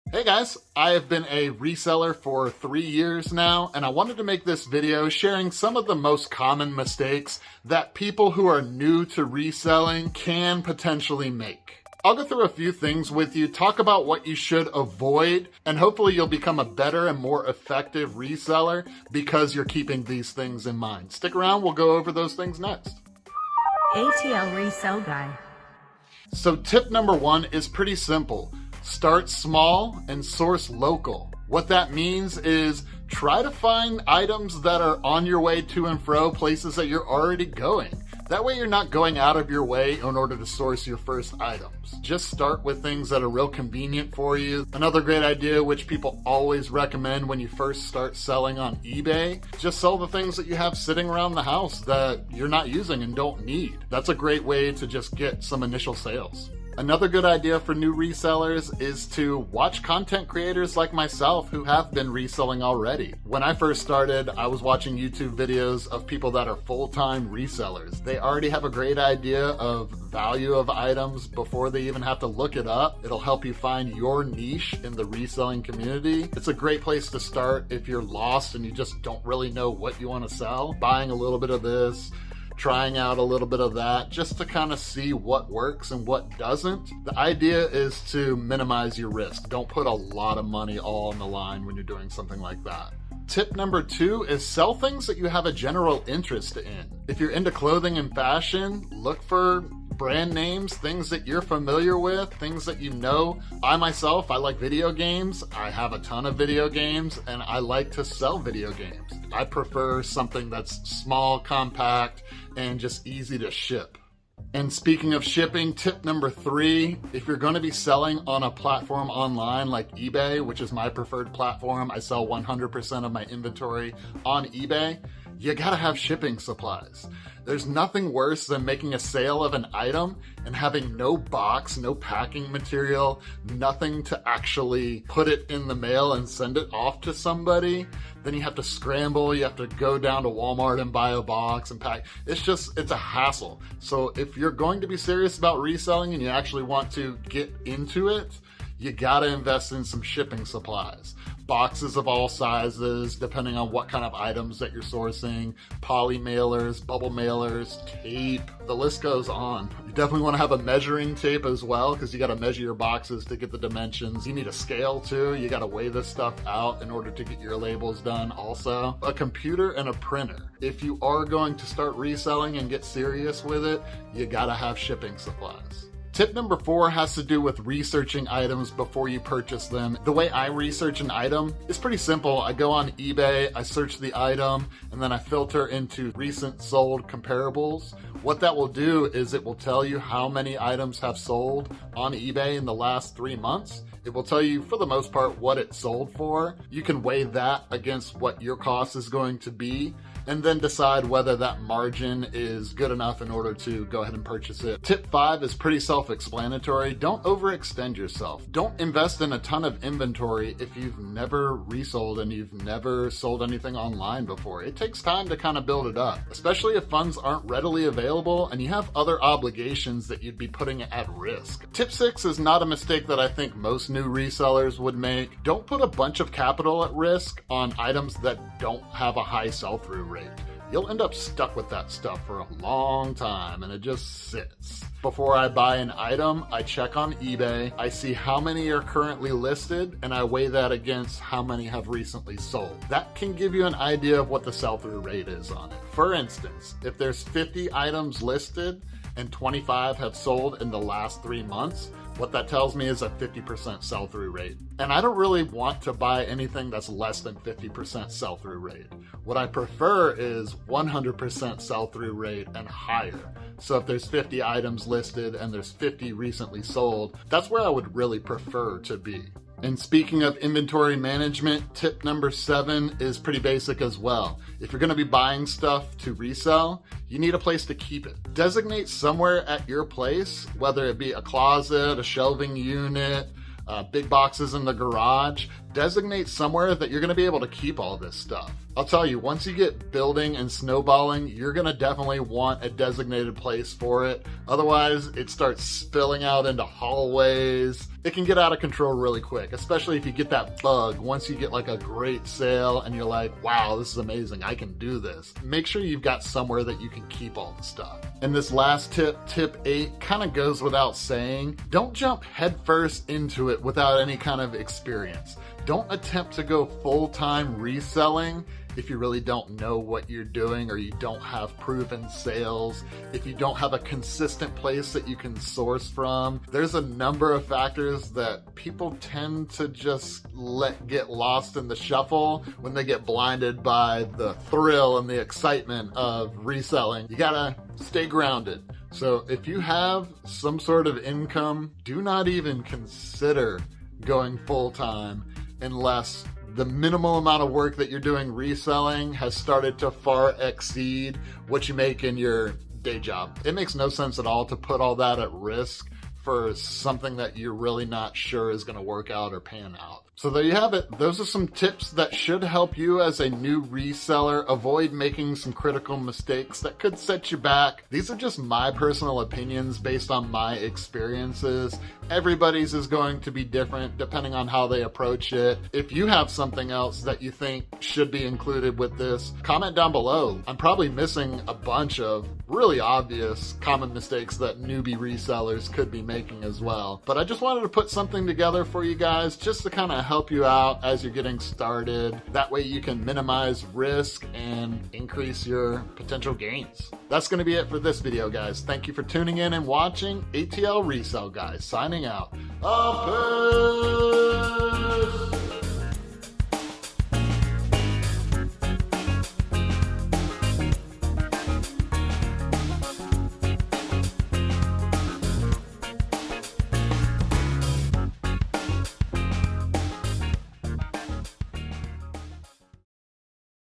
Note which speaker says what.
Speaker 1: Hey guys, I have been a reseller for 3 years now, and I wanted to make this video sharing some of the most common mistakes that people who are new to reselling can potentially make. I'll go through a few things with you, talk about what you should avoid, and hopefully you'll become a better and more effective reseller because you're keeping these things in mind. Stick around, we'll go over those things next.
Speaker 2: ATL Resell Guy.
Speaker 1: So tip number 1 is pretty simple. Start small and source local. What that means is try to find items that are on your way to and fro, places that you're already going. That way you're not going out of your way in order to source your first items. Just start with things that are real convenient for you. Another great idea, which people always recommend when you first start selling on eBay, just sell the things that you have sitting around the house that you're not using and don't need. That's a great way to just get some initial sales. Another good idea for new resellers is to watch content creators like myself who have been reselling already. When I first started, I was watching YouTube videos of people that are full-time resellers. They already have a great idea of value of items before they even have to look it up. It'll help you find your niche in the reselling community. It's a great place to start if you're lost and you just don't really know what you want to sell. Buying a little bit of this, trying out a little bit of that, just to kind of see what works and what doesn't. The idea is to minimize your risk. Don't put a lot of money all on the line when you're doing something like that. Tip number 2 is sell things that you have a general interest in. If you're into clothing and fashion, look for brand names, things that you're familiar with, things that you know. I myself, I like video games. I have a ton of video games and I like to sell video games. I prefer something that's small, compact, and just easy to ship. And speaking of shipping, tip number 3, if you're going to be selling on a platform online like eBay, which is my preferred platform, I sell 100% of my inventory on eBay, you gotta have shipping supplies. There's nothing worse than making a sale of an item and having no box, no packing material, nothing to actually put it in the mail and send it off to somebody. Then you have to scramble, you have to go down to Walmart and buy a box and pack. It's a hassle. So if you're going to be serious about reselling and you actually want to get into it, you gotta invest in some shipping supplies. Boxes of all sizes, depending on what kind of items that you're sourcing, poly mailers, bubble mailers, tape, the list goes on. You definitely want to have a measuring tape as well, because you got to measure your boxes to get the dimensions. You need a scale too. You got to weigh this stuff out in order to get your labels done also. A computer and a printer. If you are going to start reselling and get serious with it, you got to have shipping supplies. Tip number 4 has to do with researching items before you purchase them. The way I research an item is pretty simple. I go on eBay, I search the item, and then I filter into recent sold comparables. What that will do is it will tell you how many items have sold on eBay in the last 3 months. It will tell you, for the most part, what it sold for. You can weigh that against what your cost is going to be, and then decide whether that margin is good enough in order to go ahead and purchase it. Tip 5 is pretty self-explanatory. Don't overextend yourself. Don't invest in a ton of inventory if you've never resold and you've never sold anything online before. It takes time to kind of build it up, especially if funds aren't readily available and you have other obligations that you'd be putting at risk. Tip 6 is not a mistake that I think most new resellers would make. Don't put a bunch of capital at risk on items that don't have a high sell-through rate. You'll end up stuck with that stuff for a long time and it just sits. Before I buy an item, I check on eBay, I see how many are currently listed, and I weigh that against how many have recently sold. That can give you an idea of what the sell-through rate is on it. For instance, if there's 50 items listed and 25 have sold in the last 3 months, what that tells me is a 50% sell-through rate. And I don't really want to buy anything that's less than 50% sell-through rate. What I prefer is 100% sell-through rate and higher. So if there's 50 items listed and there's 50 recently sold, that's where I would really prefer to be. And speaking of inventory management, tip number 7 is pretty basic as well. If you're going to be buying stuff to resell, you need a place to keep it. Designate somewhere at your place, whether it be a closet, a shelving unit, big boxes in the garage. Designate somewhere that you're going to be able to keep all this stuff. I'll tell you, once you get building and snowballing, you're going to definitely want a designated place for it. Otherwise, it starts spilling out into hallways. it can get out of control really quick, especially if you get that bug. Once you get like a great sale and you're like, wow, this is amazing, I can do this. Make sure you've got somewhere that you can keep all the stuff. And this last tip, tip 8, kind of goes without saying. Don't jump headfirst into it without any kind of experience. Don't attempt to go full-time reselling if you really don't know what you're doing, or you don't have proven sales, if you don't have a consistent place that you can source from. There's a number of factors that people tend to just let get lost in the shuffle when they get blinded by the thrill and the excitement of reselling. You gotta stay grounded. So if you have some sort of income, do not even consider going full-time unless the minimal amount of work that you're doing reselling has started to far exceed what you make in your day job. It makes no sense at all to put all that at risk for something that you're really not sure is going to work out or pan out. So there you have it. Those are some tips that should help you as a new reseller avoid making some critical mistakes that could set you back. These are just my personal opinions based on my experiences. Everybody's is going to be different depending on how they approach it. If you have something else that you think should be included with this, comment down below. I'm probably missing a bunch of really obvious common mistakes that newbie resellers could be making as well. But I just wanted to put something together for you guys just to kind of help you out as you're getting started. That way you can minimize risk and increase your potential gains. That's going to be it for this video, guys. Thank you for tuning in and watching. ATL Resell Guy signing out. Up